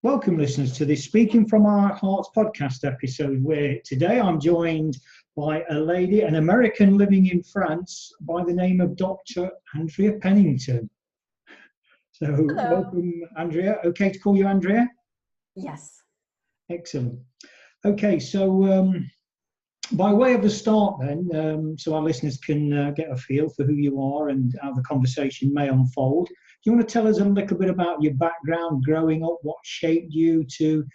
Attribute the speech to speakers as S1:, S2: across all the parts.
S1: Welcome, listeners, to this Speaking from Our Hearts podcast episode, where today I'm joined by a lady, an American living in France, by the name of Dr. Andrea Pennington. So,
S2: Hello.
S1: welcome, Andrea. Okay to call you Andrea?
S2: Yes.
S1: Excellent. Okay, so by way of the start then, so our listeners can get a feel for who you are and how the conversation may unfold, do you want to tell us a little bit about your background growing up, what shaped you to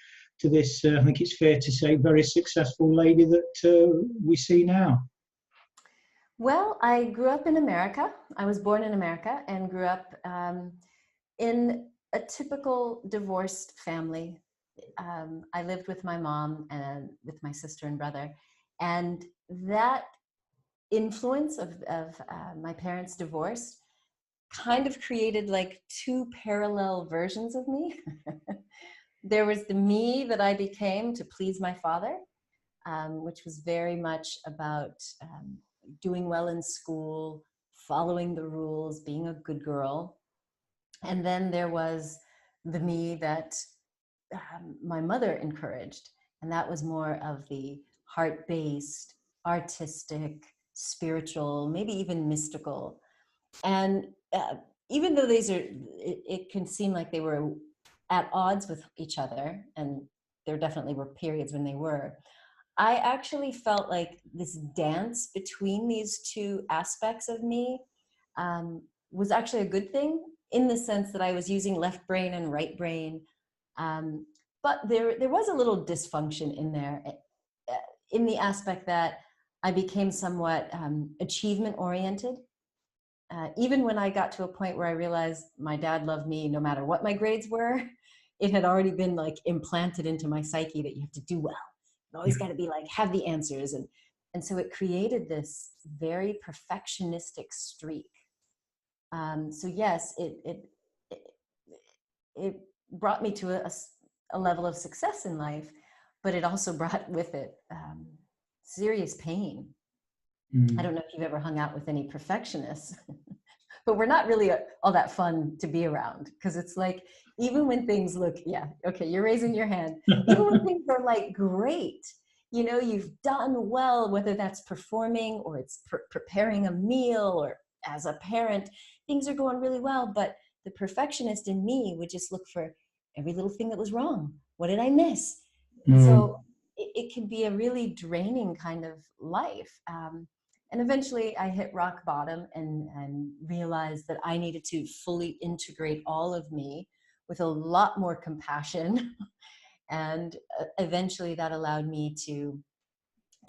S1: this, I think it's fair to say, very successful lady that we see now?
S2: Well, I grew up in America. I was born in America and grew up in a typical divorced family. I lived with my mom and with my sister and brother. And that influence of my parents' divorce kind of created like two parallel versions of me. There was the me that I became to please my father, which was very much about doing well in school, following the rules, being a good girl. And then there was the me that my mother encouraged. And that was more of the heart-based, artistic, spiritual, maybe even mystical. And even though it can seem like they were at odds with each other, and there definitely were periods when they were, I actually felt like this dance between these two aspects of me was actually a good thing, in the sense that I was using left brain and right brain. But there was a little dysfunction in there, in the aspect that I became somewhat achievement-oriented. Even when I got to a point where I realized my dad loved me no matter what my grades were, it had already been like implanted into my psyche that you have to do well. You always got to be like, have the answers. And so it created this very perfectionistic streak. So yes, it brought me to a level of success in life, but it also brought with it serious pain. I don't know if you've ever hung out with any perfectionists, but we're not really all that fun to be around, because it's like, even when things look, yeah, okay, you're raising your hand, even when things are like great, you know, you've done well, whether that's performing or it's preparing a meal or as a parent, things are going really well, but the perfectionist in me would just look for every little thing that was wrong. What did I miss? So it can be a really draining kind of life. And eventually I hit rock bottom and realized that I needed to fully integrate all of me with a lot more compassion. And eventually that allowed me to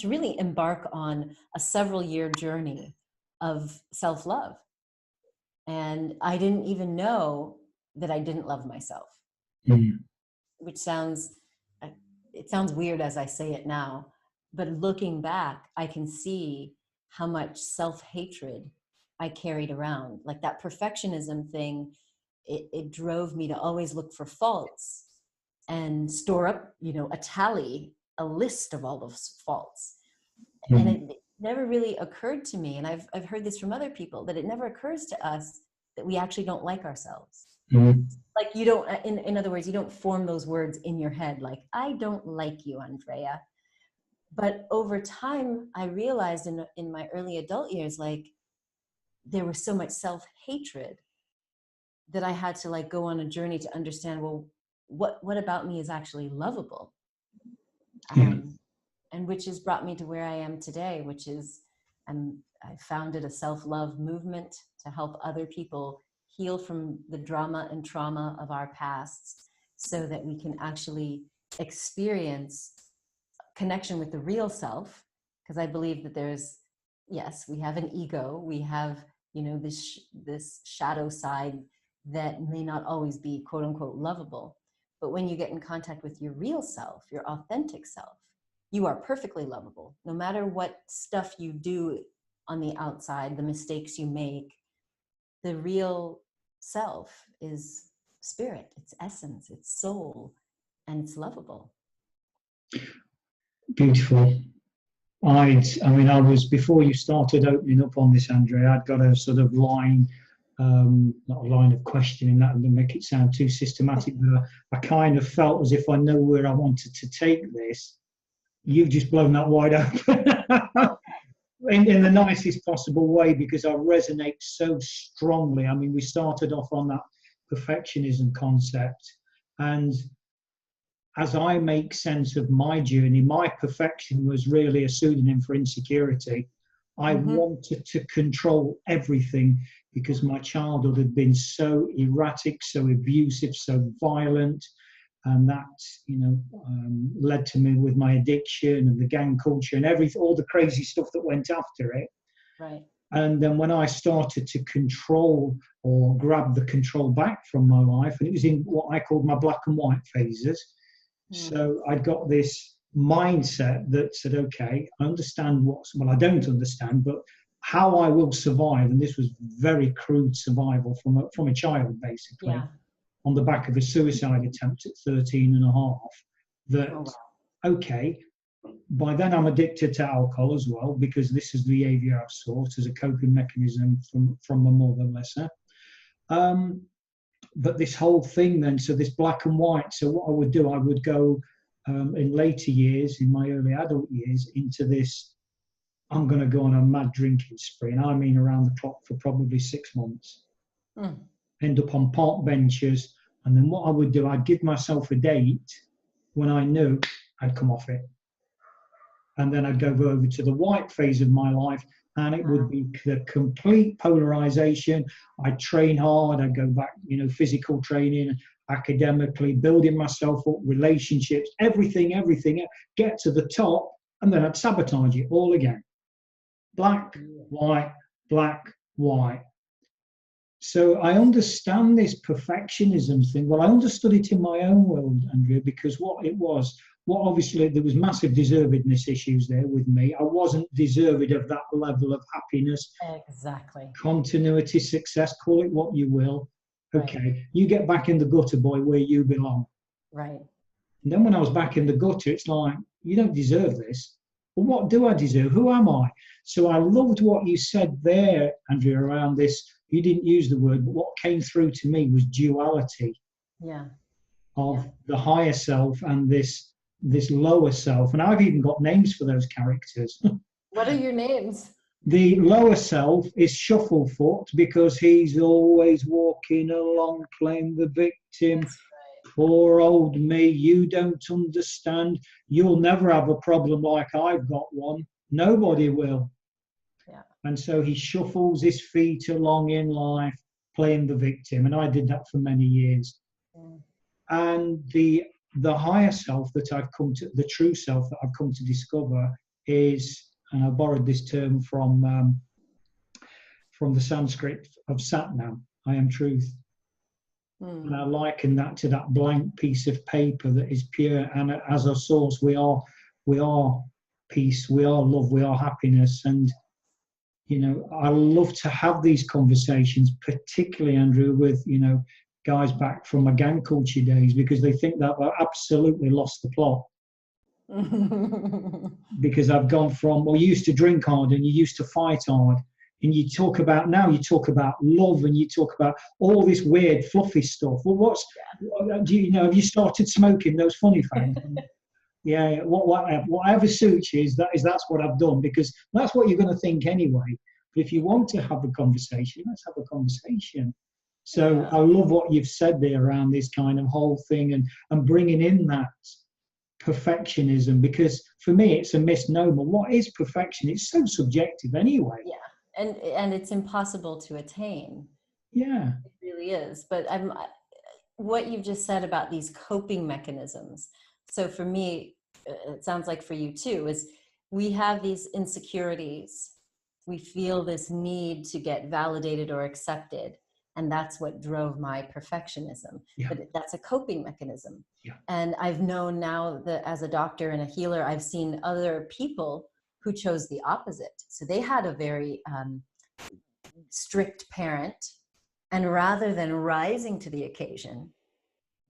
S2: really embark on a several-year journey of self-love. And I didn't even know that I didn't love myself, which it sounds weird as I say it now, but looking back, I can see how much self-hatred I carried around. Like that perfectionism thing, it drove me to always look for faults and store up, you know, a list of all those faults. And it never really occurred to me, and I've heard this from other people, that it never occurs to us that we actually don't like ourselves. Like you don't, in other words, you don't form those words in your head, like, I don't like you, Andrea. But over time, I realized in my early adult years, like, there was so much self-hatred that I had to like go on a journey to understand, well, what about me is actually lovable? And which has brought me to where I am today, which is, I founded a self-love movement to help other people heal from the drama and trauma of our pasts, so that we can actually experience connection with the real self. Because I believe that yes, we have an ego, we have, you know, this shadow side that may not always be quote unquote lovable. But when you get in contact with your real self, your authentic self, you are perfectly lovable. No matter what stuff you do on the outside, the mistakes you make, the real self is spirit, it's essence, it's soul, and it's lovable.
S1: Beautiful. I mean, I was, before you started opening up on this, Andrea, I'd got a sort of line not a line of questioning, that would make it sound too systematic, but I kind of felt as if I know where I wanted to take this. You've just blown that wide open. In the nicest possible way, because I resonate so strongly. I mean, we started off on that perfectionism concept, and as I make sense of my journey, my perfection was really a pseudonym for insecurity. I wanted to control everything because my childhood had been so erratic, so abusive, so violent, and that, led to me with my addiction and the gang culture and all the crazy stuff that went after it.
S2: Right.
S1: And then when I started to control or grab the control back from my life, and it was in what I called my black and white phases. So I'd got this mindset that said, okay, I understand I don't understand, but how I will survive. And this was very crude survival from a child, basically.
S2: Yeah.
S1: On the back of a suicide attempt at 13 and a half, that, okay, by then I'm addicted to alcohol as well, because this is the behavior I've sought as a coping mechanism from my mother, bless her. But this whole thing then, so this black and white, so what I would do, I would go in later years, in my early adult years, into this, I'm going to go on a mad drinking spree, and I mean around the clock for probably 6 months. End up on park benches, and then what I would do, I'd give myself a date when I knew I'd come off it, and then I'd go over to the white phase of my life, and it would be the complete polarization. I'd train hard, I'd go back, physical training, academically, building myself up, relationships, everything, get to the top, and then I'd sabotage it all again. Black, white, black, white. So I understand this perfectionism thing. Well, I understood it in my own world, Andrea, because obviously there was massive deservedness issues there with me. I wasn't deserved of that level of happiness.
S2: Exactly.
S1: Continuity, success, call it what you will. Okay,
S2: right.
S1: You get back in the gutter, boy, where you belong.
S2: Right.
S1: And then when I was back in the gutter, it's like, you don't deserve this. Well, what do I deserve? Who am I? So I loved what you said there, Andrea, around this. You didn't use the word, but what came through to me was duality. Of the higher self and this lower self. And I've even got names for those characters.
S2: What are your names?
S1: The lower self is Shufflefoot, because he's always walking along playing the victim.
S2: That's right.
S1: Poor old me, you don't understand. You'll never have a problem like I've got one. Nobody will.
S2: Yeah.
S1: And so he shuffles his feet along in life, playing the victim. And I did that for many years. And the higher self that I've come to, the true self that I've come to discover is, and I borrowed this term from the Sanskrit of Satnam, I am truth. And I liken that to that blank piece of paper that is pure. And as a source, we are peace, we are love, we are happiness. And, I love to have these conversations, particularly, Andrew, with, guys back from my gang culture days, because they think that I've absolutely lost the plot. Because I've gone from, well, you used to drink hard and you used to fight hard. And you talk about love, and you talk about all this weird, fluffy stuff. Well, have you started smoking those funny things? Yeah, whatever suits you, that's what I've done, because that's what you're going to think anyway. But if you want to have a conversation, let's have a conversation. So I love what you've said there around this kind of whole thing, and bringing in that perfectionism, because for me it's a misnomer. What is perfection? It's so subjective anyway.
S2: Yeah, and it's impossible to attain.
S1: Yeah,
S2: it really is. But what you've just said about these coping mechanisms. So for me, it sounds like for you too, is we have these insecurities. We feel this need to get validated or accepted. And that's what drove my perfectionism.
S1: Yeah.
S2: But that's a coping mechanism.
S1: Yeah.
S2: And I've known now that as a doctor and a healer, I've seen other people who chose the opposite. So they had a very strict parent. And rather than rising to the occasion,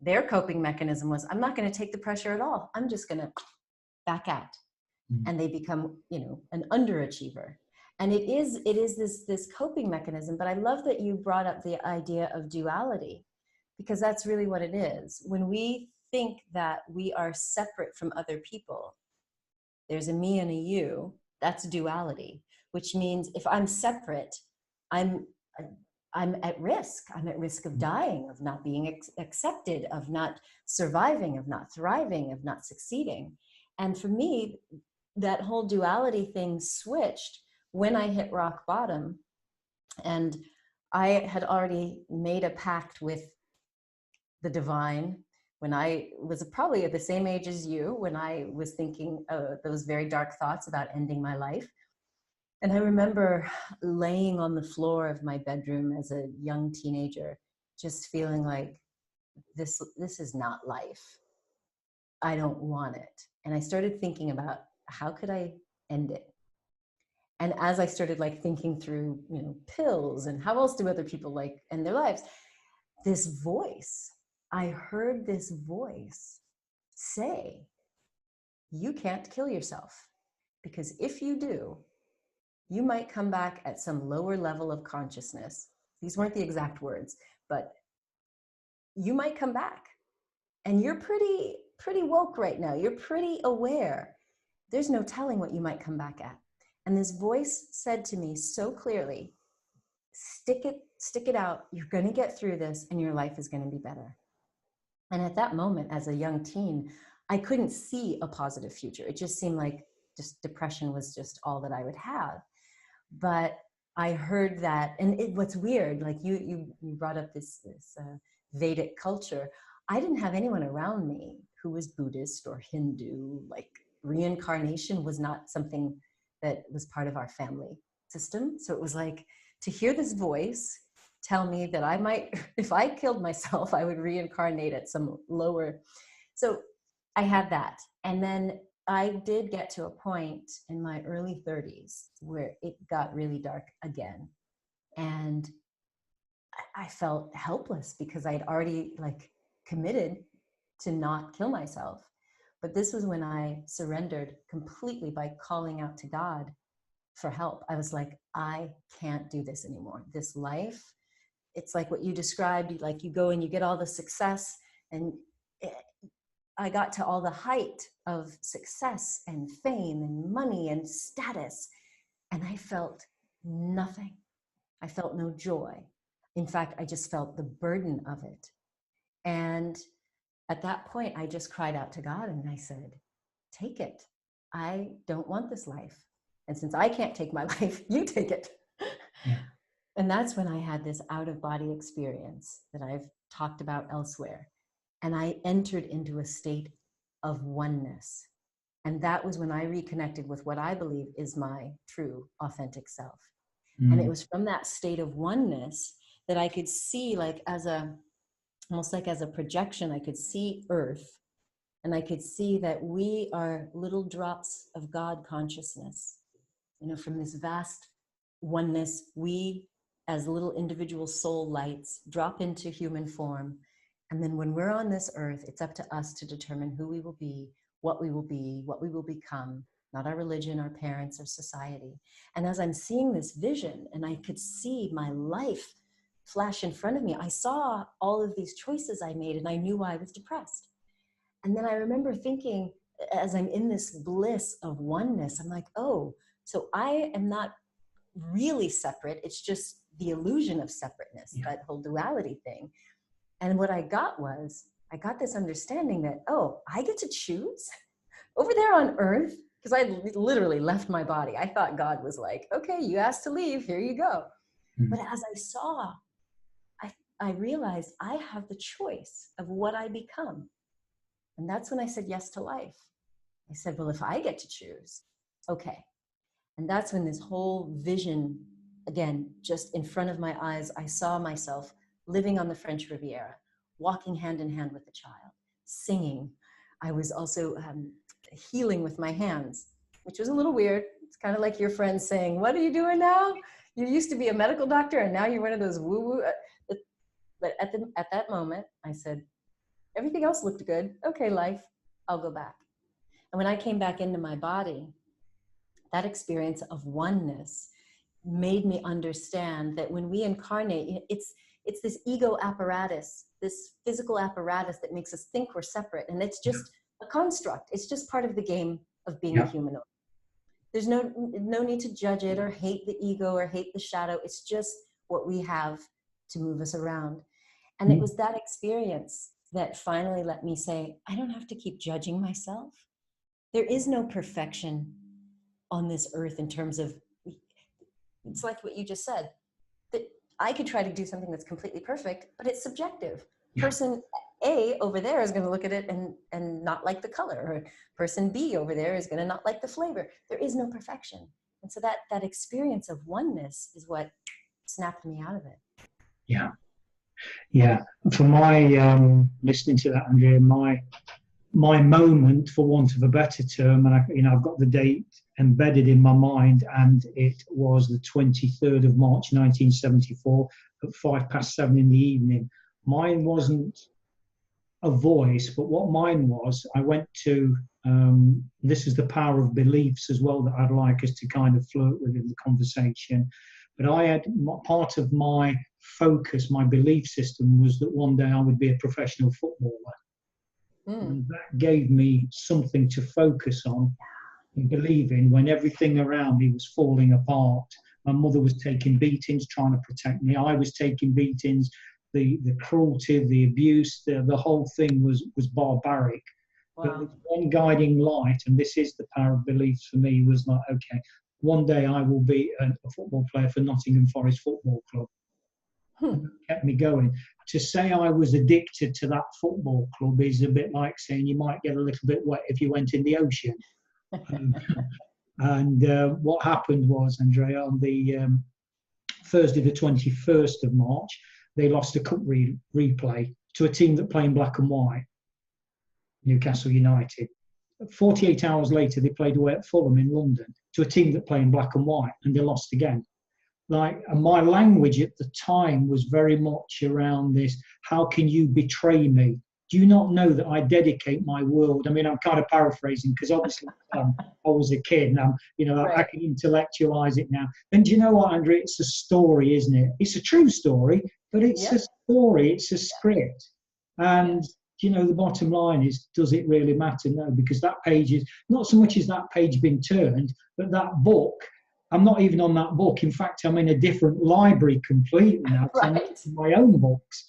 S2: their coping mechanism was, I'm not going to take the pressure at all. I'm just going to back out. And they become, an underachiever. And it is this coping mechanism. But I love that you brought up the idea of duality, because that's really what it is. When we think that we are separate from other people, there's a me and a you, that's duality, which means if I'm separate, I'm at risk. I'm at risk of dying, of not being accepted, of not surviving, of not thriving, of not succeeding. And for me, that whole duality thing switched when I hit rock bottom. And I had already made a pact with the divine when I was probably at the same age as you, when I was thinking those very dark thoughts about ending my life. And I remember laying on the floor of my bedroom as a young teenager, just feeling like this is not life. I don't want it. And I started thinking about how could I end it? And as I started like thinking through, pills and how else do other people like end their lives, I heard this voice say, you can't kill yourself, because if you do, you might come back at some lower level of consciousness. These weren't the exact words, but you might come back and you're pretty woke right now. You're pretty aware. There's no telling what you might come back at. And this voice said to me so clearly, stick it out. You're going to get through this and your life is going to be better. And at that moment, as a young teen, I couldn't see a positive future. It just seemed like just depression was just all that I would have. But I heard that, and what's weird, like you brought up this Vedic culture. I didn't have anyone around me who was Buddhist or Hindu. Like reincarnation was not something that was part of our family system. So it was like to hear this voice tell me that I might, if I killed myself, I would reincarnate at some lower. So I had that. And then I did get to a point in my early 30s where it got really dark again. And I felt helpless because I'd already like committed to not kill myself. But this was when I surrendered completely by calling out to God for help. I was like, I can't do this anymore. This life, it's like what you described, like you go and you get all the success, and I got to all the height of success and fame and money and status, and I felt nothing. I felt no joy. In fact, I just felt the burden of it. And at that point, I just cried out to God and I said, take it. I don't want this life. And since I can't take my life, you take it. Yeah. And that's when I had this out-of-body experience that I've talked about elsewhere. And I entered into a state of oneness. And that was when I reconnected with what I believe is my true, authentic self. Mm. And it was from that state of oneness that I could see, like almost like as a projection, I could see Earth. And I could see that we are little drops of God consciousness. From this vast oneness, we as little individual soul lights drop into human form. And then when we're on this earth, it's up to us to determine who we will be, what we will become, not our religion, our parents, or society. And as I'm seeing this vision, and I could see my life flash in front of me, I saw all of these choices I made, and I knew why I was depressed. And then I remember thinking, as I'm in this bliss of oneness, I'm like, oh, so I am not really separate. It's just the illusion of separateness, yeah. That whole duality thing. And what I got this understanding that, oh, I get to choose over there on earth, because I literally left my body. I thought God was like, okay, you asked to leave, here you go. Mm-hmm. But as I saw, I realized I have the choice of what I become. And that's when I said yes to life. I said, well, if I get to choose, okay. And that's when this whole vision, again, just in front of my eyes, I saw myself living on the French Riviera, walking hand in hand with a child, singing. I was also healing with my hands, which was a little weird. It's kind of like your friend saying, what are you doing now? You used to be a medical doctor and now you're one of those woo-woo. But at that moment, I said, everything else looked good. Okay, life, I'll go back. And when I came back into my body, that experience of oneness made me understand that when we incarnate, it's this ego apparatus, this physical apparatus that makes us think we're separate. And it's just a construct. It's just part of the game of being a humanoid. There's no need to judge it or hate the ego or hate the shadow. It's just what we have to move us around. And it was that experience that finally let me say, I don't have to keep judging myself. There is no perfection on this earth in terms of, it's like what you just said, that I could try to do something that's completely perfect, but it's subjective. Person A over there is going to look at it and not like the color, or person B over there is going to not like the flavor. There is no perfection. And so that experience of oneness is what snapped me out of it.
S1: Yeah. Yeah. For my, listening to that, Andrea, my moment, for want of a better term, and I've got the date embedded in my mind, and it was the 23rd of March 1974 at 7:05 in the evening. Mine wasn't a voice, but what mine was, I went to, this is the power of beliefs as well that I'd like us to kind of flirt with in the conversation. But I had part of my focus, my belief system was that one day I would be a professional footballer. And that gave me something to focus on and believe in when everything around me was falling apart. My mother was taking beatings, trying to protect me. I was taking beatings. The cruelty, the abuse, the whole thing was barbaric. Wow. But the one guiding light, and this is the power of beliefs for me, was like, okay, one day I will be a football player for Nottingham Forest Football Club. And that kept me going. To say I was addicted to that football club is a bit like saying you might get a little bit wet if you went in the ocean. And what happened was, Andrea, on the Thursday the 21st of March, they lost a cup replay to a team that play in black and white, Newcastle United. 48 hours later, they played away at Fulham in London to a team that play in black and white, and they lost again. And my language at the time was very much around this: how can you betray me? Do you not know that I dedicate my world? I mean, I'm kind of paraphrasing because obviously I was a kid, and I can intellectualize it now. And do you know what, Andrea? It's a story, isn't it? It's a true story, but it's a story. It's a script. And the bottom line is, does it really matter? No, because that page is not so much as that page been turned, but that book. I'm not even on that book. In fact, I'm in a different library completely now. I'm in my own books.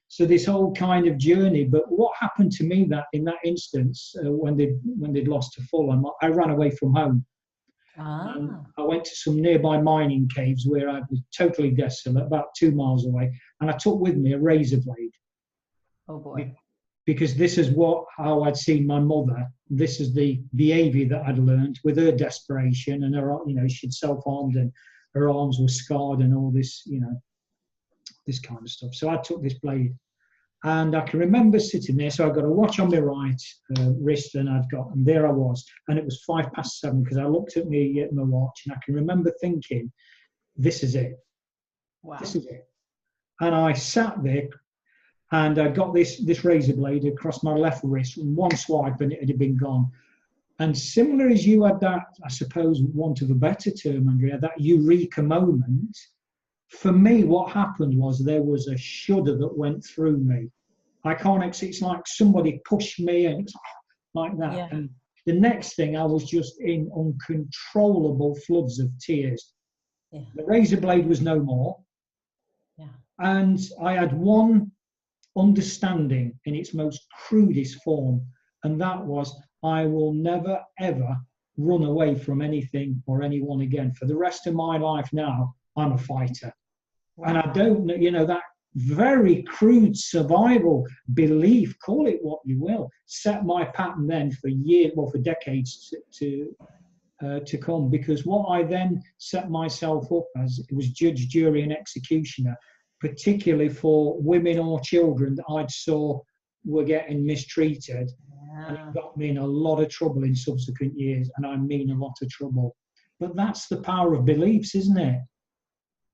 S1: So this whole kind of journey. But what happened to me in that instance, when they'd lost to Fulham, I ran away from home. I went to some nearby mining caves where I was totally desolate, about 2 miles away, and I took with me a razor blade.
S2: Oh boy!
S1: Because this is how I'd seen my mother. This is the behaviour that I'd learned with her desperation, and her, she'd self-harmed and her arms were scarred and all this, this kind of stuff. So I took this blade, and I can remember sitting there. So I got a watch on my right wrist, and there I was, and it was 7:05 because I looked at my watch, and I can remember thinking, "This is it. Wow. This is it." And I sat there. And I got this razor blade across my left wrist, and one swipe and it had been gone. And similar as you had that, I suppose, want of a better term, Andrea, that eureka moment, for me, what happened was there was a shudder that went through me. It's like somebody pushed me, and it's like that. Yeah. And the next thing, I was just in uncontrollable floods of tears. Yeah. The razor blade was no more. Yeah. And I had one understanding in its most crudest form, and that was, I will never ever run away from anything or anyone again. For the rest of my life now, I'm a fighter. Wow. And I don't know, that very crude survival belief, call it what you will, set my pattern then for years, for decades to come. Because what I then set myself up as, it was judge, jury and executioner, particularly for women or children that I saw were getting mistreated. Yeah. And it got me in a lot of trouble in subsequent years, and I mean a lot of trouble. But that's the power of beliefs, isn't it?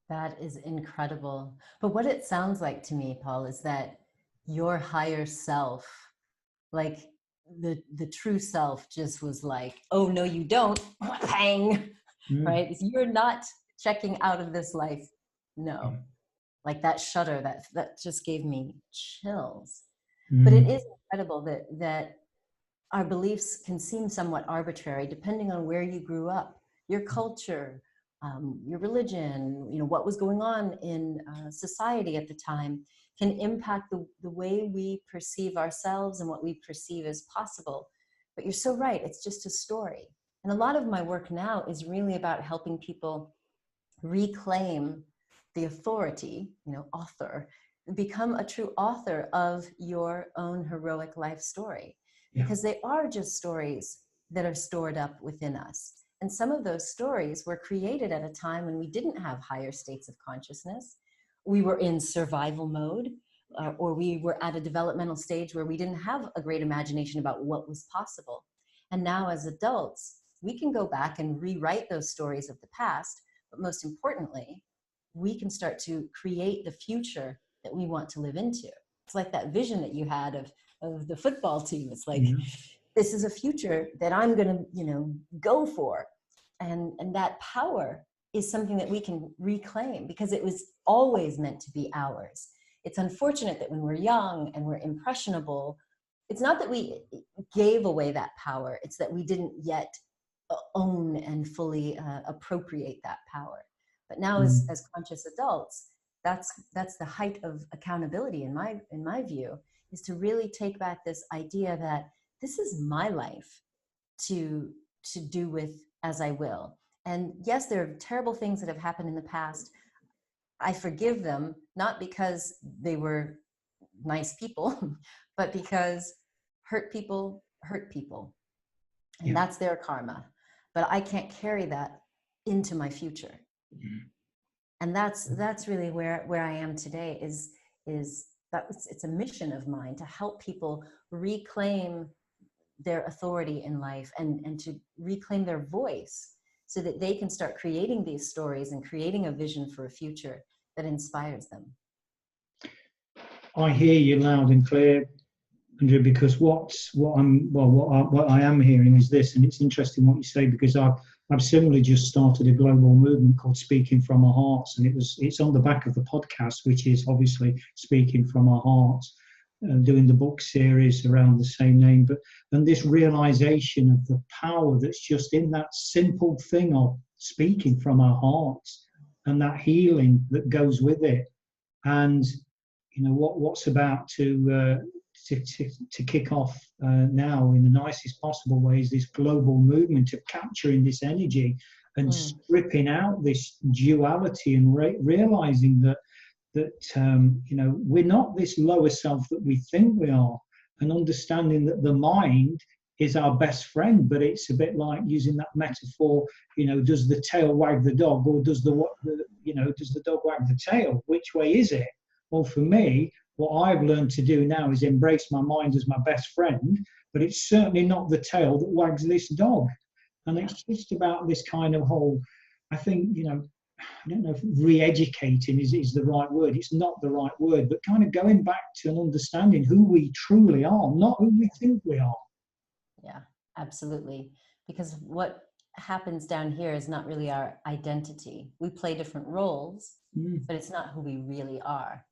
S2: That is incredible. But what it sounds like to me, Paul, is that your higher self, like the true self, just was like, oh, no, you don't, bang, right? You're not checking out of this life. No. Like that shudder, that just gave me chills. But it is incredible that our beliefs can seem somewhat arbitrary depending on where you grew up, your culture, your religion, what was going on in society at the time can impact the way we perceive ourselves and what we perceive as possible. But you're so right, it's just a story. And a lot of my work now is really about helping people reclaim the authority, author, become a true author of your own heroic life story. Because they are just stories that are stored up within us. And some of those stories were created at a time when we didn't have higher states of consciousness. We were in survival mode, or we were at a developmental stage where we didn't have a great imagination about what was possible. And now as adults, we can go back and rewrite those stories of the past, but most importantly, we can start to create the future that we want to live into. It's like that vision that you had of the football team. It's like, this is a future that I'm going to, go for. And that power is something that we can reclaim because it was always meant to be ours. It's unfortunate that when we're young and we're impressionable, it's not that we gave away that power. It's that we didn't yet own and fully appropriate that power. But now as conscious adults, that's the height of accountability in my view, is to really take back this idea that this is my life to do with as I will. And yes, there are terrible things that have happened in the past. I forgive them, not because they were nice people, but because hurt people hurt people. And that's their karma. But I can't carry that into my future. And that's really where I am today, is that it's a mission of mine to help people reclaim their authority in life and to reclaim their voice so that they can start creating these stories and creating a vision for a future that inspires them.
S1: I hear you loud and clear, Andrea, because what I am hearing is this, and it's interesting what you say, because I've similarly just started a global movement called Speaking from Our Hearts, and it's on the back of the podcast, which is obviously Speaking from Our Hearts, doing the book series around the same name. And this realization of the power that's just in that simple thing of speaking from our hearts and that healing that goes with it. And what's about to kick off now in the nicest possible way is this global movement of capturing this energy and stripping out this duality and realizing that we're not this lower self that we think we are, and understanding that the mind is our best friend. But it's a bit like using that metaphor, does the tail wag the dog, or does the dog wag the tail? Which way is it? Well, for me, what I've learned to do now is embrace my mind as my best friend, but it's certainly not the tail that wags this dog. And it's just about this kind of whole, I think, I don't know if re-educating is the right word. It's not the right word, but kind of going back to an understanding who we truly are, not who we think we are.
S2: Yeah, absolutely. Because what happens down here is not really our identity. We play different roles, but it's not who we really are.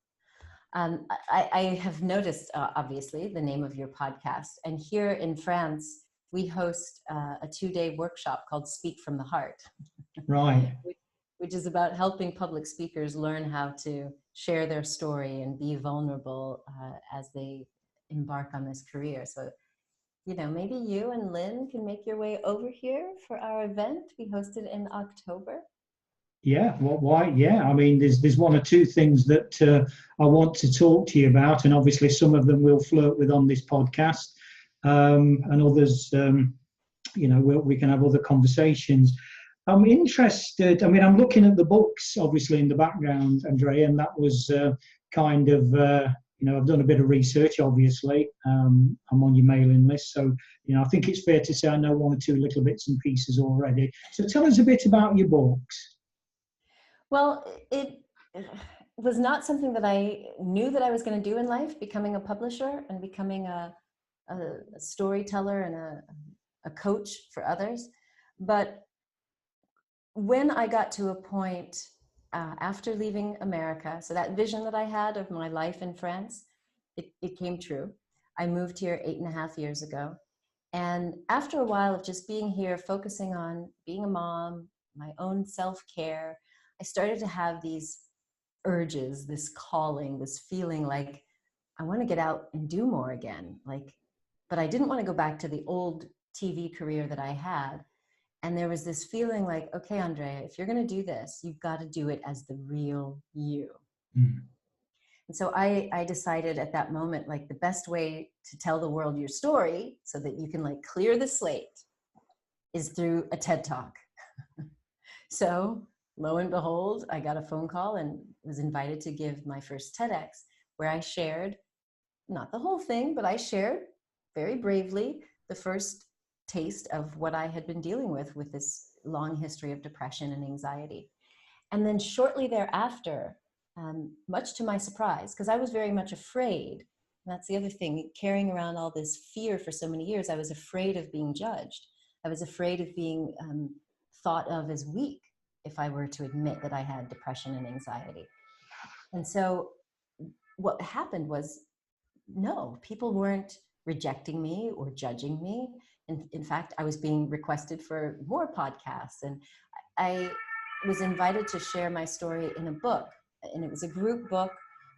S2: I have noticed, obviously, the name of your podcast. And here in France, we host a 2-day workshop called Speak from the Heart.
S1: Right.
S2: Which is about helping public speakers learn how to share their story and be vulnerable as they embark on this career. So, maybe you and Lynn can make your way over here for our event we hosted in October.
S1: Yeah, well, why? Yeah, I mean, there's one or two things that I want to talk to you about, and obviously some of them we'll flirt with on this podcast, and others, we can have other conversations. I'm interested. I mean, I'm looking at the books, obviously, in the background, Andrea, and that was kind of, I've done a bit of research, obviously. I'm on your mailing list, so, I think it's fair to say I know one or two little bits and pieces already. So tell us a bit about your books.
S2: Well, it was not something that I knew that I was going to do in life, becoming a publisher and becoming a storyteller and a coach for others. But when I got to a point after leaving America, so that vision that I had of my life in France, it came true. I moved here 8.5 years ago. And after a while of just being here, focusing on being a mom, my own self-care, I started to have these urges, this calling, this feeling like I want to get out and do more again. Like, but I didn't want to go back to the old TV career that I had. And there was this feeling like, okay, Andrea, if you're going to do this, you've got to do it as the real you. Mm. And so I decided at that moment, like the best way to tell the world your story so that you can like clear the slate is through a TED Talk. So lo and behold, I got a phone call and was invited to give my first TEDx, where I shared, not the whole thing, but I shared very bravely the first taste of what I had been dealing with this long history of depression and anxiety. And then shortly thereafter, much to my surprise, because I was very much afraid, and that's the other thing, carrying around all this fear for so many years, I was afraid of being judged. I was afraid of being thought of as weak if I were to admit that I had depression and anxiety. And so what happened was, no, people weren't rejecting me or judging me. And in fact, I was being requested for more podcasts. And I was invited to share my story in a book. And it was a group book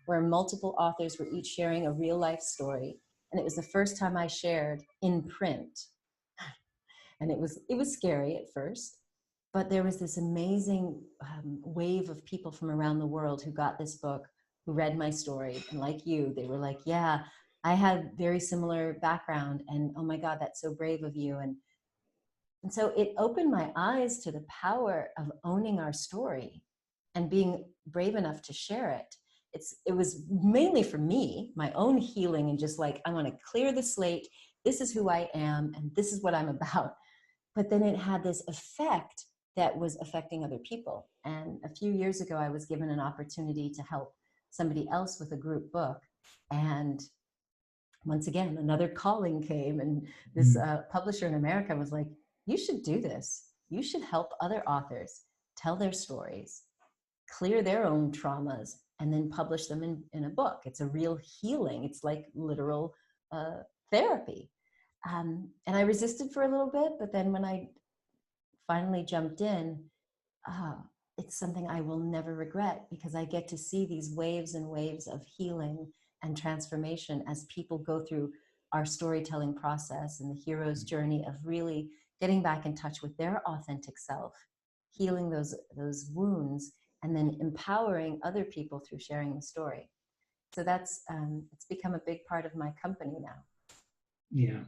S2: where multiple authors were each sharing a real life story. And it was the first time I shared in print. And it was scary at first, but there was this amazing wave of people from around the world who got this book, who read my story. And like you, they were like, yeah, I had very similar background, and oh my God, that's so brave of you. And so it opened my eyes to the power of owning our story and being brave enough to share it. It was mainly for me, my own healing, and just like, I want to clear the slate. This is who I am, and this is what I'm about. But then it had this effect that was affecting other people. And a few years ago, I was given an opportunity to help somebody else with a group book. And once again, another calling came, and this publisher in America was like, you should do this. You should help other authors tell their stories, clear their own traumas, and then publish them in a book. It's a real healing. It's like literal therapy. And I resisted for a little bit, but then when I finally jumped in, it's something I will never regret, because I get to see these waves and waves of healing and transformation as people go through our storytelling process and the hero's journey of really getting back in touch with their authentic self, healing those wounds, and then empowering other people through sharing the story. So that's it's become a big part of my company now.
S1: Yeah.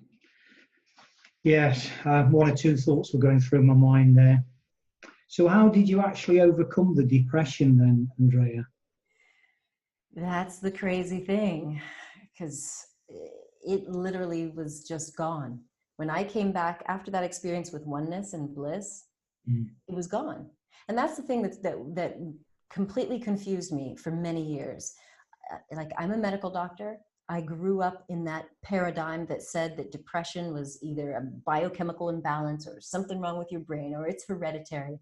S1: Yes, one or two thoughts were going through my mind there. So how did you actually overcome the depression then, Andrea?
S2: That's the crazy thing, because it literally was just gone. When I came back after that experience with oneness and bliss, it was gone. And that's the thing that completely confused me for many years. Like, I'm a medical doctor. I grew up in that paradigm that said that depression was either a biochemical imbalance or something wrong with your brain, or it's hereditary.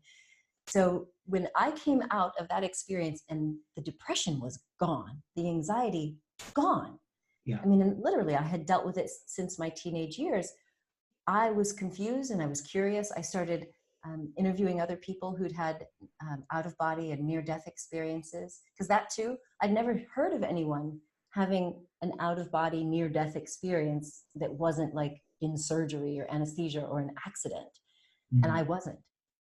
S2: So when I came out of that experience and the depression was gone, the anxiety gone. Yeah. I mean, literally, I had dealt with it since my teenage years. I was confused and I was curious. I started interviewing other people who'd had out-of-body and near-death experiences, because that too, I'd never heard of anyone having an out-of-body near-death experience that wasn't like in surgery or anesthesia or an accident. Mm-hmm. And I wasn't.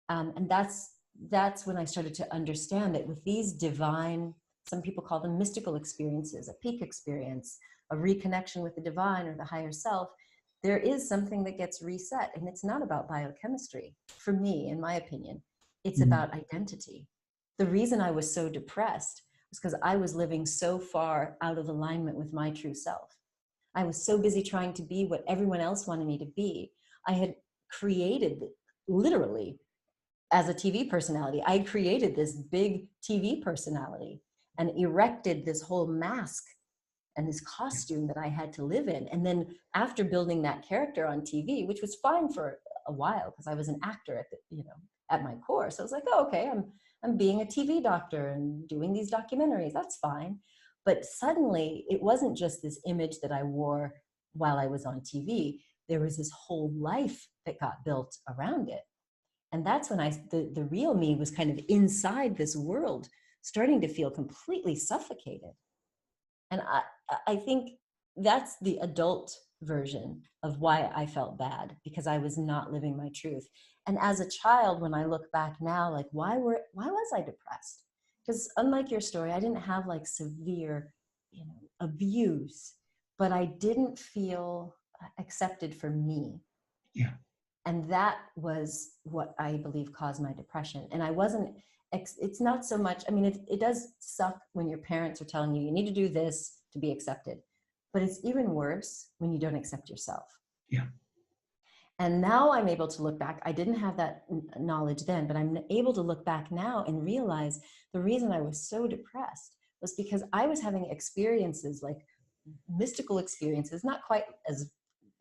S2: And that's when I started to understand that with these divine, some people call them mystical experiences, a peak experience, a reconnection with the divine or the higher self, there is something that gets reset. And it's not about biochemistry, for me, in my opinion. It's about identity. The reason I was so depressed was because I was living so far out of alignment with my true self. I was so busy trying to be what everyone else wanted me to be. I had created, literally, as a TV personality, I created this big TV personality and erected this whole mask and this costume that I had to live in. And then after building that character on TV, which was fine for a while because I was an actor at the, at my core. So I was like, oh, okay, I'm being a TV doctor and doing these documentaries. That's fine. But suddenly it wasn't just this image that I wore while I was on TV. There was this whole life that got built around it. And that's when the real me was kind of inside this world, starting to feel completely suffocated. And I think that's the adult version of why I felt bad, because I was not living my truth. And as a child, when I look back now, like, why was I depressed? Because unlike your story, I didn't have like severe, abuse, but I didn't feel accepted for me.
S1: Yeah.
S2: And that was what I believe caused my depression. And I wasn't, it's not so much, I mean, it does suck when your parents are telling you, you need to do this to be accepted, but it's even worse when you don't accept yourself.
S1: Yeah.
S2: And now I'm able to look back. I didn't have that knowledge then, but I'm able to look back now and realize the reason I was so depressed was because I was having experiences, like mystical experiences, not quite as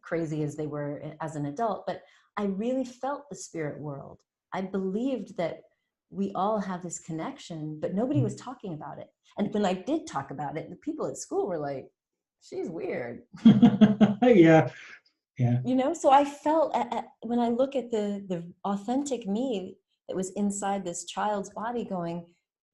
S2: crazy as they were as an adult, but I really felt the spirit world. I believed that we all have this connection, but nobody was talking about it. And when I did talk about it, the people at school were like, she's weird.
S1: Yeah. Yeah.
S2: So I felt when I look at the authentic me that was inside this child's body going,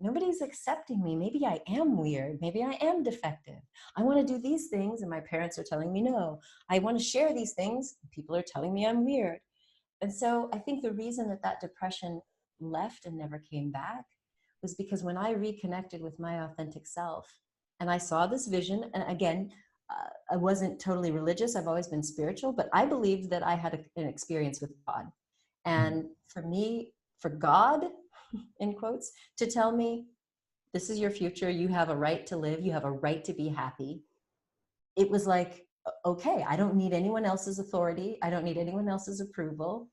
S2: nobody's accepting me. Maybe I am weird. Maybe I am defective. I want to do these things and my parents are telling me no. I want to share these things. People are telling me I'm weird. And so I think the reason that depression left and never came back was because when I reconnected with my authentic self and I saw this vision, and again, I wasn't totally religious. I've always been spiritual, but I believed that I had an experience with God. And for me, for God, in quotes, to tell me, this is your future. You have a right to live. You have a right to be happy. It was like, okay, I don't need anyone else's authority. I don't need anyone else's approval.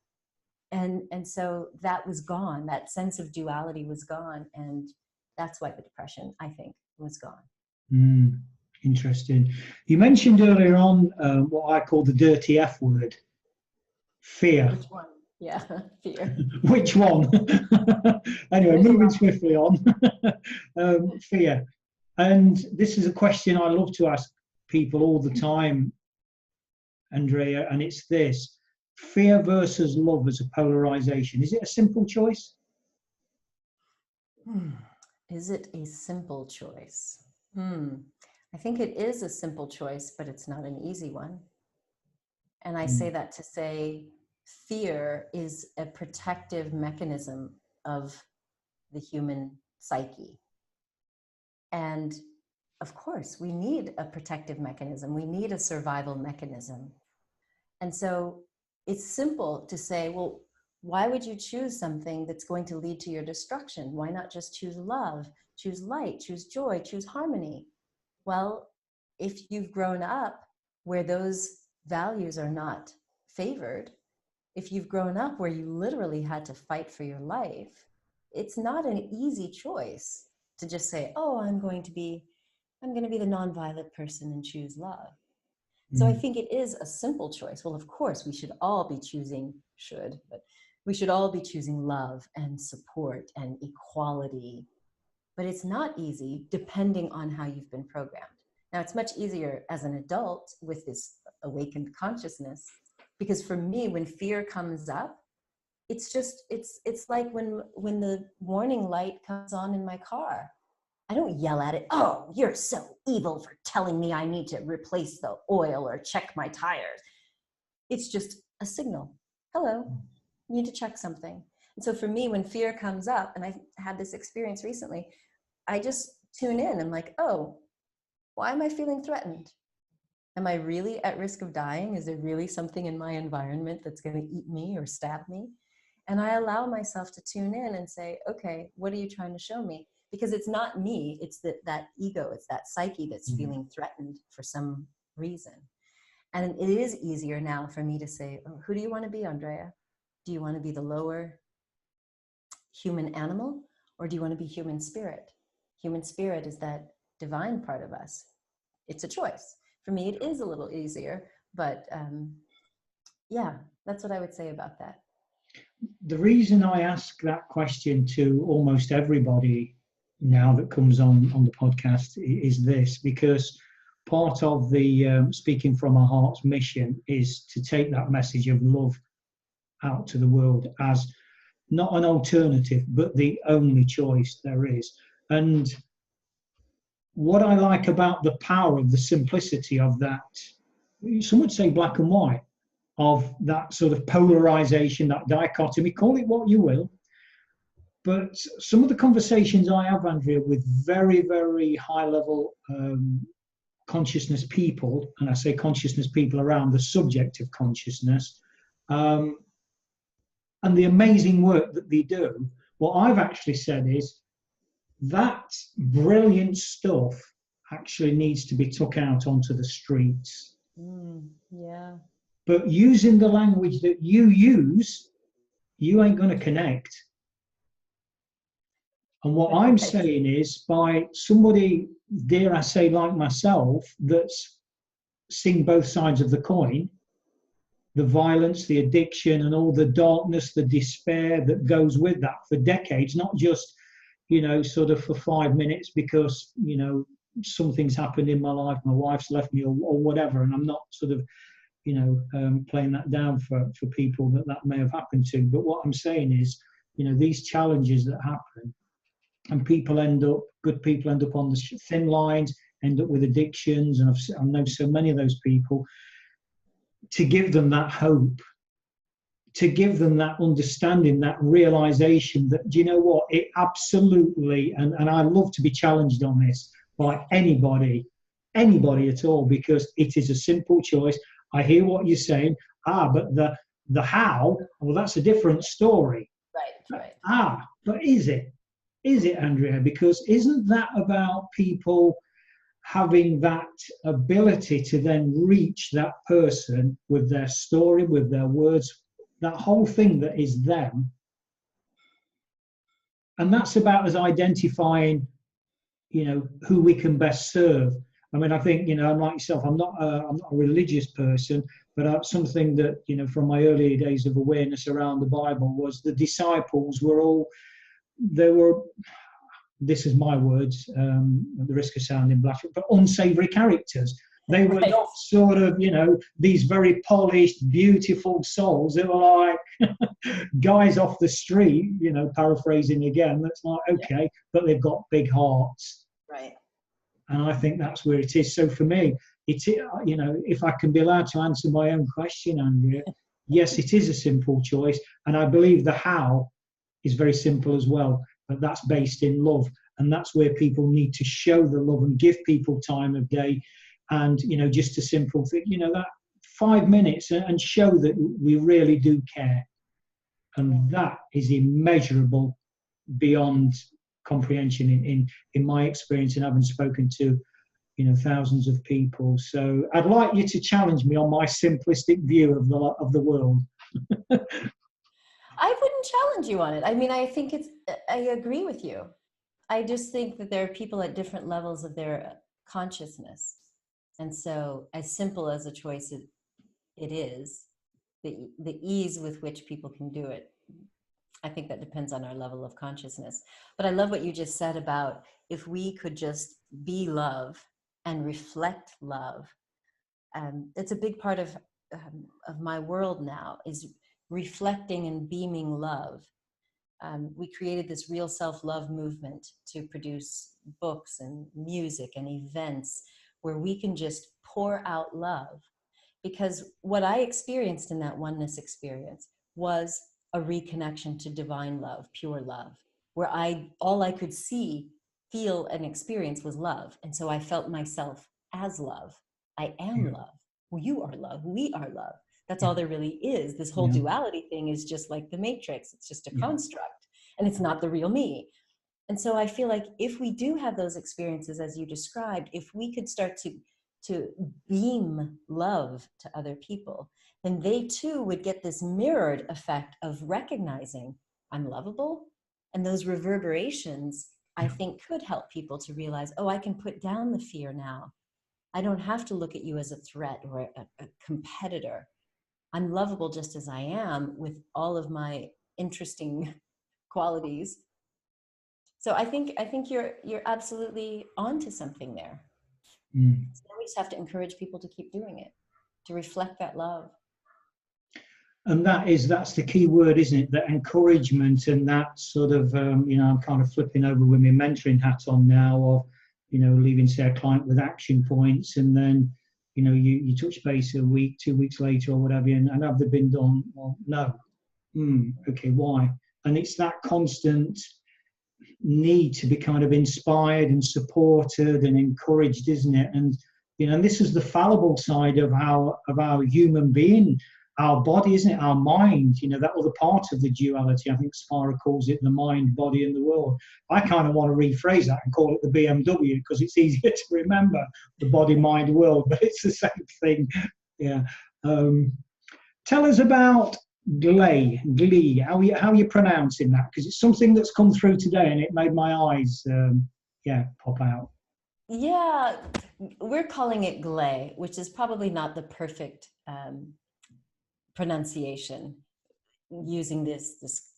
S2: And so that was gone. That sense of duality was gone. And that's why the depression, I think, was gone.
S1: Interesting. You mentioned earlier on what I call the dirty F word, fear.
S2: Which one? Yeah, fear.
S1: Which one? Anyway,
S2: There's
S1: moving swiftly on. Fear. And this is a question I love to ask people all the time, Andrea, and it's this: fear versus love as a polarization. Is it a simple choice?
S2: Is it a simple choice? I think it is a simple choice, but it's not an easy one. And I say that to say fear is a protective mechanism of the human psyche. And of course, we need a protective mechanism. We need a survival mechanism. And so it's simple to say, well, why would you choose something that's going to lead to your destruction? Why not just choose love, choose light, choose joy, choose harmony? Well, if you've grown up where those values are not favored, if you've grown up where you literally had to fight for your life, it's not an easy choice to just say, oh, I'm going to be the nonviolent person and choose love. So I think it is a simple choice. Well, of course, we should all be choosing love and support and equality. But it's not easy depending on how you've been programmed. Now, it's much easier as an adult with this awakened consciousness, because for me, when fear comes up, it's like when the warning light comes on in my car. I don't yell at it, oh, you're so evil for telling me I need to replace the oil or check my tires. It's just a signal. Hello, you need to check something. And so for me, when fear comes up, and I had this experience recently, I just tune in. I'm like, oh, why am I feeling threatened? Am I really at risk of dying? Is there really something in my environment that's going to eat me or stab me? And I allow myself to tune in and say, okay, what are you trying to show me? Because it's not me, it's that ego, it's that psyche that's feeling threatened for some reason. And it is easier now for me to say, oh, who do you want to be, Andrea? Do you want to be the lower human animal, or do you want to be human spirit? Human spirit is that divine part of us. It's a choice. For me, it is a little easier, but yeah, that's what I would say about that.
S1: the reason I ask that question to almost everybody now that comes on the podcast is this, because part of the Speaking from Our Hearts mission is to take that message of love out to the world as not an alternative, but the only choice there is. And what I like about the power of the simplicity of that, some would say black and white, of that sort of polarization, that dichotomy, call it what you will. But some of the conversations I have, Andrea, with very, very high level consciousness people, and I say consciousness people around the subject of consciousness, and the amazing work that they do, what I've actually said is that brilliant stuff actually needs to be took out onto the streets.
S2: Yeah.
S1: But using the language that you use, you ain't going to connect. And what I'm saying is, by somebody, dare I say, like myself, that's seen both sides of the coin, the violence, the addiction, and all the darkness, the despair that goes with that for decades, not just, sort of for 5 minutes because, something's happened in my life, my wife's left me or whatever, and I'm not sort of, playing that down for people that may have happened to. But what I'm saying is, these challenges that happen, and good people end up on the thin lines, end up with addictions, and I know so many of those people, to give them that hope, to give them that understanding, that realization that, do you know what, it absolutely, and I love to be challenged on this by anybody at all, because it is a simple choice. I hear what you're saying, but the how, well, that's a different story.
S2: Right.
S1: But is it, Andrea? Because isn't that about people having that ability to then reach that person with their story, with their words, that whole thing that is them? And that's about us identifying, who we can best serve. I mean, I think, I'm like yourself, I'm not a religious person, but something that, from my early days of awareness around the Bible was the disciples were this is my words, at the risk of sounding blasphemous, but unsavory characters. They were not sort of, these very polished, beautiful souls. They were like guys off the street, paraphrasing again. That's like, okay, but they've got big hearts.
S2: Right.
S1: And I think that's where it is. So for me, if I can be allowed to answer my own question, Andrea, yes, it is a simple choice. And I believe the how is very simple as well. But that's based in love, and that's where people need to show the love and give people time of day, and just a simple thing, that 5 minutes, and show that we really do care, and that is immeasurable beyond comprehension in my experience, and having spoken to thousands of people. So I'd like you to challenge me on my simplistic view of the world.
S2: I wouldn't challenge you on it. I mean, I agree with you. I just think that there are people at different levels of their consciousness. And so as simple as a choice it is, the ease with which people can do it, I think that depends on our level of consciousness. But I love what you just said about if we could just be love and reflect love. It's a big part of my world now, is reflecting and beaming love. We created this real self-love movement to produce books and music and events where we can just pour out love. Because what I experienced in that oneness experience was a reconnection to divine love, pure love, where all I could see, feel, and experience was love. And so I felt myself as love. I am love. Well, you are love. We are love. That's all there really is. This whole duality thing is just like the Matrix. It's just a construct, and it's not the real me. And so I feel like if we do have those experiences, as you described, if we could start to beam love to other people, then they too would get this mirrored effect of recognizing I'm lovable. And those reverberations, I think, could help people to realize, oh, I can put down the fear now. I don't have to look at you as a threat or a competitor. I'm lovable just as I am, with all of my interesting qualities. So I think you're absolutely onto something there. So we just have to encourage people to keep doing it, to reflect that love.
S1: And that's the key word, isn't it? That encouragement, and that sort of, I'm kind of flipping over with my mentoring hat on now of, leaving, say, a client with action points, and then, you touch base a week, 2 weeks later or whatever, and have they been done? Well, no. Okay, why? And it's that constant need to be kind of inspired and supported and encouraged, isn't it? And, and this is the fallible side of our human being, our body, isn't it? Our mind, that other part of the duality. I think Spira calls it the mind, body, and the world. I kind of want to rephrase that and call it the BMW because it's easier to remember, the body, mind, world, but it's the same thing. Yeah. Tell us about glee. How are you pronouncing that? Because it's something that's come through today and it made my eyes, pop out.
S2: Yeah, we're calling it glay, which is probably not the perfect pronunciation using this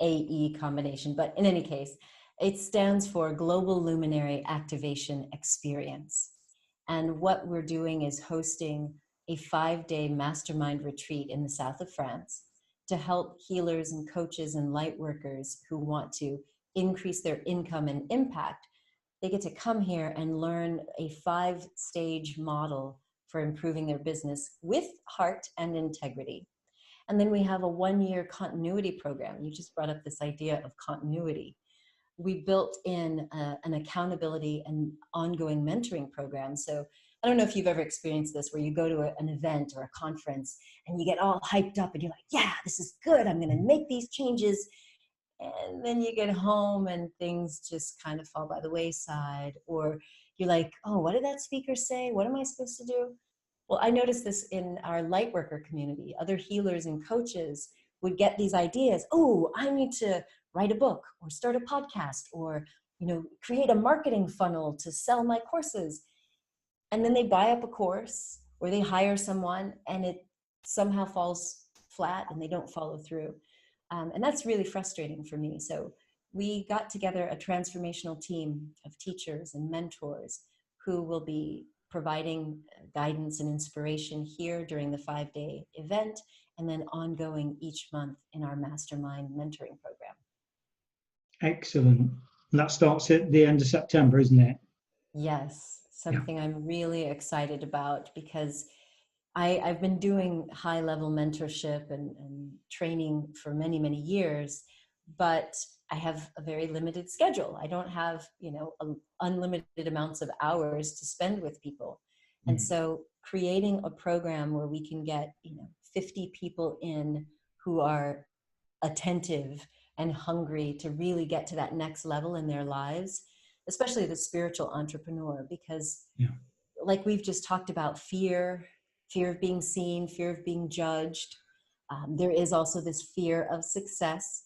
S2: AE combination, but in any case, it stands for Global Luminary Activation Experience. And what we're doing is hosting a 5-day mastermind retreat in the south of France to help healers and coaches and light workers who want to increase their income and impact. They get to come here and learn a 5-stage model for improving their business with heart and integrity. And then we have a 1-year continuity program. You just brought up this idea of continuity. We built in an accountability and ongoing mentoring program. So I don't know if you've ever experienced this, where you go to an event or a conference and you get all hyped up and you're like, yeah, this is good. I'm going to make these changes. And then you get home and things just kind of fall by the wayside. Or you're like, oh, what did that speaker say? What am I supposed to do? Well, I noticed this in our lightworker community. Other healers and coaches would get these ideas. Oh, I need to write a book or start a podcast or, create a marketing funnel to sell my courses. And then they buy up a course or they hire someone and it somehow falls flat and they don't follow through. And that's really frustrating for me. So we got together a transformational team of teachers and mentors who will be providing guidance and inspiration here during the 5-day event, and then ongoing each month in our mastermind mentoring program.
S1: Excellent. And that starts at the end of September, isn't it?
S2: Yes, something I'm really excited about because I've been doing high-level mentorship and training for many, many years, but I have a very limited schedule. I don't have, unlimited amounts of hours to spend with people. And so creating a program where we can get, 50 people in who are attentive and hungry to really get to that next level in their lives, especially the spiritual entrepreneur, because like we've just talked about, fear of being seen, fear of being judged. There is also this fear of success.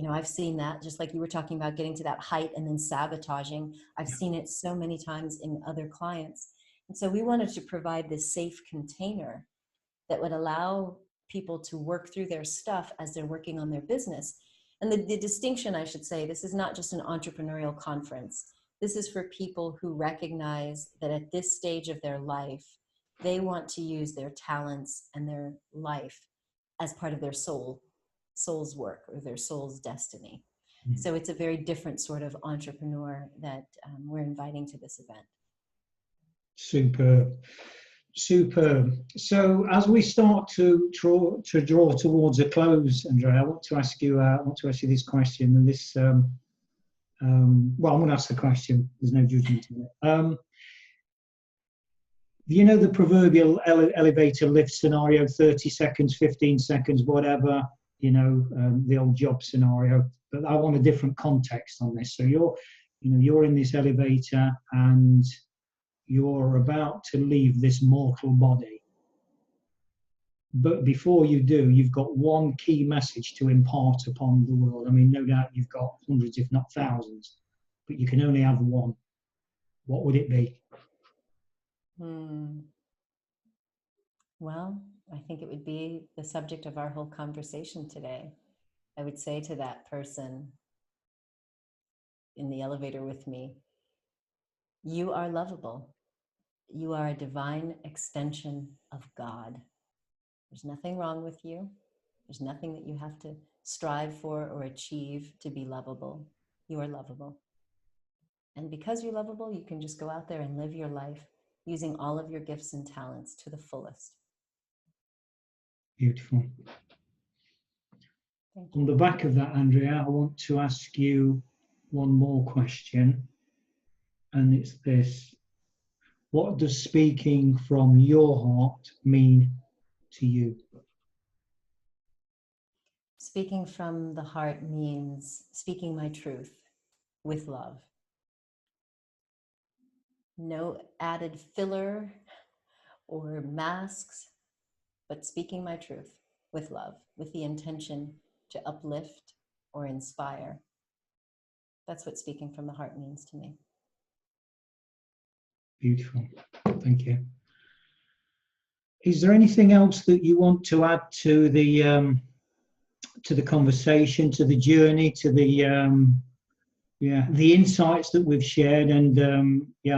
S2: I've seen that, just like you were talking about getting to that height and then sabotaging. I've seen it so many times in other clients. And so we wanted to provide this safe container that would allow people to work through their stuff as they're working on their business. And the distinction, I should say, this is not just an entrepreneurial conference. This is for people who recognize that at this stage of their life, they want to use their talents and their life as part of their soul's work or their soul's destiny. So it's a very different sort of entrepreneur that we're inviting to this event.
S1: Superb. So as we start to draw towards a close, Andrea, I want to ask you this question, and this well, I'm going to ask the question. There's no judgment in it. The proverbial elevator lift scenario, 30 seconds, 15 seconds, whatever, the old job scenario. But I want a different context on this. So you're in this elevator and you're about to leave this mortal body. But before you do, you've got one key message to impart upon the world. I mean, no doubt you've got hundreds, if not thousands, but you can only have one. What would it be?
S2: Well, I think it would be the subject of our whole conversation today. I would say to that person in the elevator with me, you are lovable. You are a divine extension of God. There's nothing wrong with you. There's nothing that you have to strive for or achieve to be lovable. You are lovable. And because you're lovable, you can just go out there and live your life using all of your gifts and talents to the fullest.
S1: Beautiful.
S2: Thank you.
S1: On the back of that, Andrea, I want to ask you one more question, and it's this. What does speaking from your heart mean to you?
S2: Speaking from the heart means speaking my truth with love. No added filler or masks, but speaking my truth with love, with the intention to uplift or inspire. That's what speaking from the heart means to me.
S1: Beautiful. Thank you. Is there anything else that you want to add to the conversation, to the journey, to the insights that we've shared? And I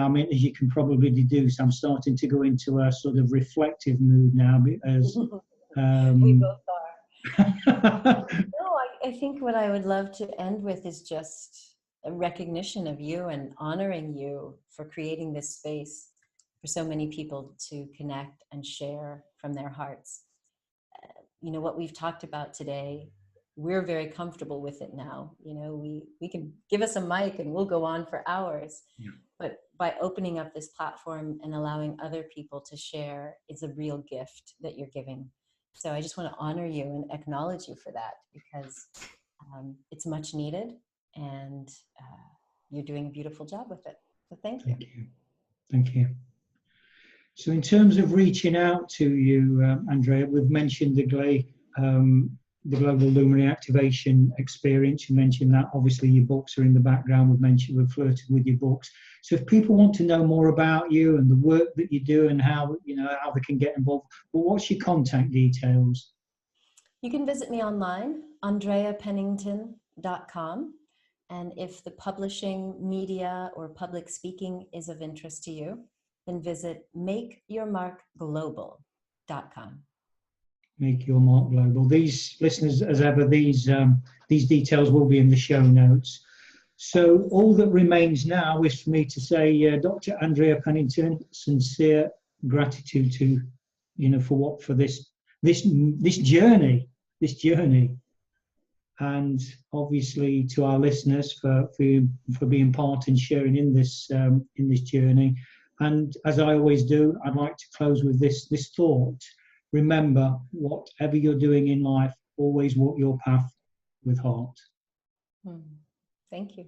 S1: mean, as you can probably deduce, I'm starting to go into a sort of reflective mood now, because
S2: we both are. No, I think what I would love to end with is just a recognition of you and honoring you for creating this space for so many people to connect and share from their hearts. You know, what we've talked about today, we're very comfortable with it now. You know, we can give us a mic and we'll go on for hours.
S1: Yeah.
S2: But by opening up this platform and allowing other people to share is a real gift that you're giving. So I just want to honor you and acknowledge you for that, because it's much needed, and you're doing a beautiful job with it. So thank you.
S1: Thank you. Thank you. So in terms of reaching out to you, Andrea, we've mentioned the Global Luminary Activation Experience. You mentioned that. Obviously, your books are in the background. We've flirted with your books. So if people want to know more about you and the work that you do and how they can get involved, well, what's your contact details?
S2: You can visit me online, andreapennington.com. And if the publishing, media, or public speaking is of interest to you, then visit makeyourmarkglobal.com.
S1: Make Your Mark Global. These listeners, as ever, these details will be in the show notes. So all that remains now is for me to say, Dr. Andrea Pennington, sincere gratitude to for this journey, and obviously to our listeners for being part and sharing in this journey. And as I always do, I'd like to close with this thought. Remember, whatever you're doing in life, always walk your path with heart.
S2: Thank you.